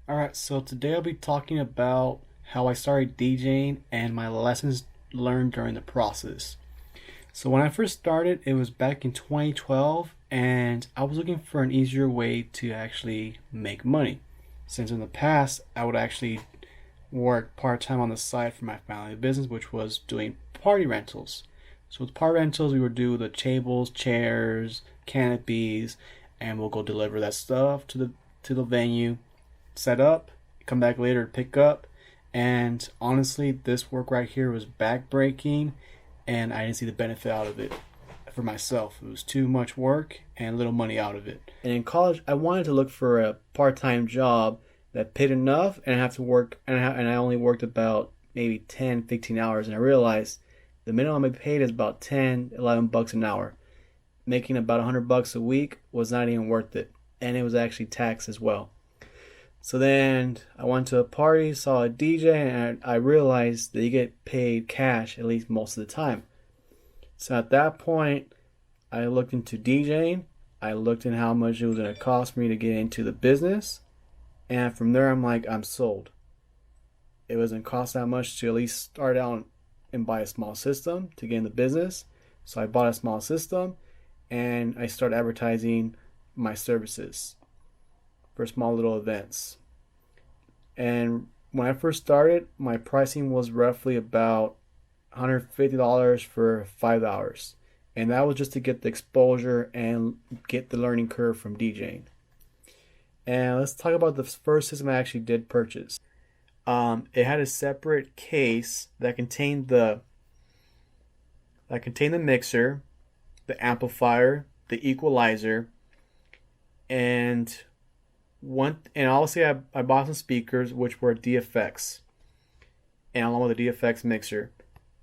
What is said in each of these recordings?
Alright, so today I'll be talking about how I started DJing and my lessons learned during the process. So when I first started, it was back in 2012, and I was looking for an easier way to actually make money. Since in the past, I would actually work part-time on the side for my family business, which was doing party rentals. So with party rentals, we would do the tables, chairs, canopies, and we'll go deliver that stuff to the venue, set up, come back later to pick up. And honestly, this work right here was backbreaking, and I didn't see the benefit out of it for myself. It was too much work and little money out of it. And in college, I wanted to look for a part-time job that paid enough, and I have to work, and I only worked about maybe 10, 15 hours, and I realized the minimum I paid is about 10, 11 bucks an hour. Making about 100 bucks a week was not even worth it, and it was actually taxed as well. So then I went to a party, saw a DJ, and I realized that you get paid cash at least most of the time. So at that point, I looked into DJing. I looked at how much it was going to cost me to get into the business. And from there, I'm like, I'm sold. It wasn't cost that much to at least start out and buy a small system to get in the business. So I bought a small system and I started advertising my services for small little events. And when I first started, my pricing was roughly about $150 for 5 hours. And that was just to get the exposure and get the learning curve from DJing. And let's talk about the first system I actually did purchase. It had a separate case that contained the mixer, the amplifier, the equalizer, and obviously I bought some speakers which were DFX, and along with the DFX mixer.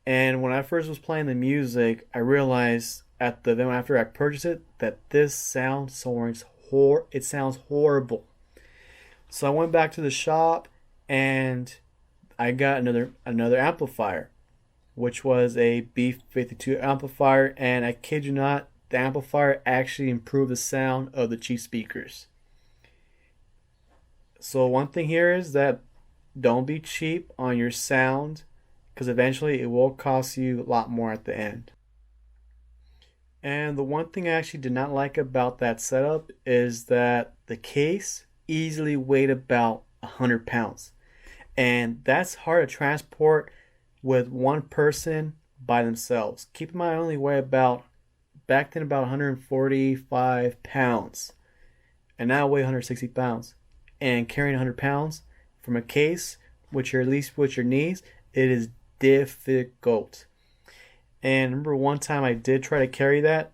And when I first was playing the music, I realized then after I purchased it that this sound sounds horrible. So I went back to the shop and I got another amplifier, which was a B52 amplifier, and I kid you not, the amplifier actually improved the sound of the cheap speakers. So one thing here is that don't be cheap on your sound, because eventually it will cost you a lot more at the end. And the one thing I actually did not like about that setup is that the case easily weighed about 100 pounds. And that's hard to transport with one person by themselves. Keep in mind, I only weigh back then about 145 pounds. And now I weigh 160 pounds. And carrying 100 pounds from a case, which are at least with your knees, it is difficult. And remember one time I did try to carry that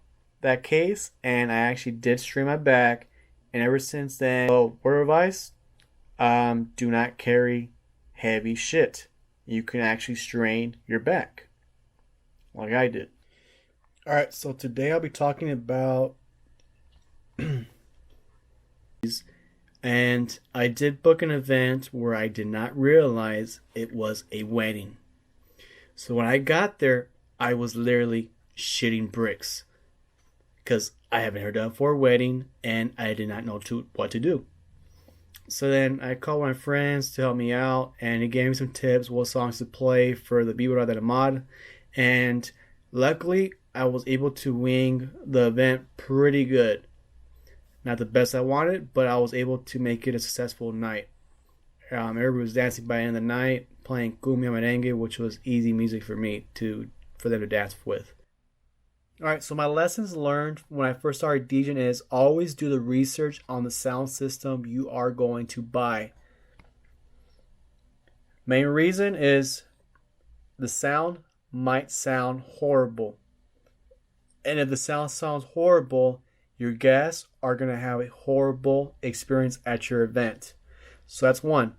case, and I actually did strain my back. And ever since then, word of advice, do not carry heavy shit. You can actually strain your back, like I did. Alright, so today I'll be talking about and I did book an event where I did not realize it was a wedding. So when I got there, I was literally shitting bricks, because I haven't heard of for a wedding and I did not know what to do. So then I called my friends to help me out, and he gave me some tips, what songs to play for the Vibra de la Mod. And luckily, I was able to wing the event pretty good. Not the best I wanted, but I was able to make it a successful night. Everybody was dancing by the end of the night, playing cumbia merengue, which was easy music for them to dance with. Alright, so my lessons learned when I first started DJing is always do the research on the sound system you are going to buy. Main reason is the sound might sound horrible. And if the sound sounds horrible, your guests are going to have a horrible experience at your event. So that's one.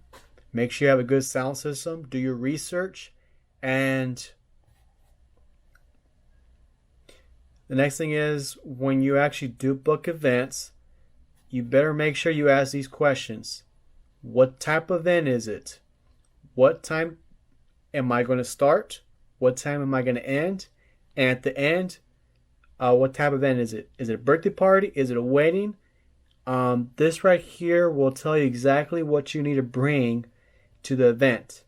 Make sure you have a good sound system. Do your research. And the next thing is, when you actually do book events, you better make sure you ask these questions. What type of event is it? What time am I going to start? What time am I going to end? And at the end, what type of event is it? Is it a birthday party? Is it a wedding? This right here will tell you exactly what you need to bring to the event.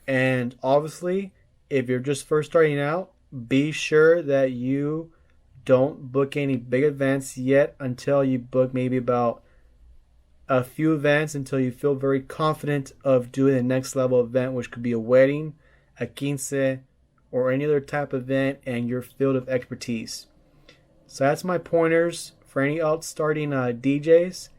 And obviously, if you're just first starting out, be sure that you don't book any big events yet until you book maybe about a few events until you feel very confident of doing the next level event, which could be a wedding, a quince, or any other type of event and your field of expertise. So that's my pointers for any starting DJs.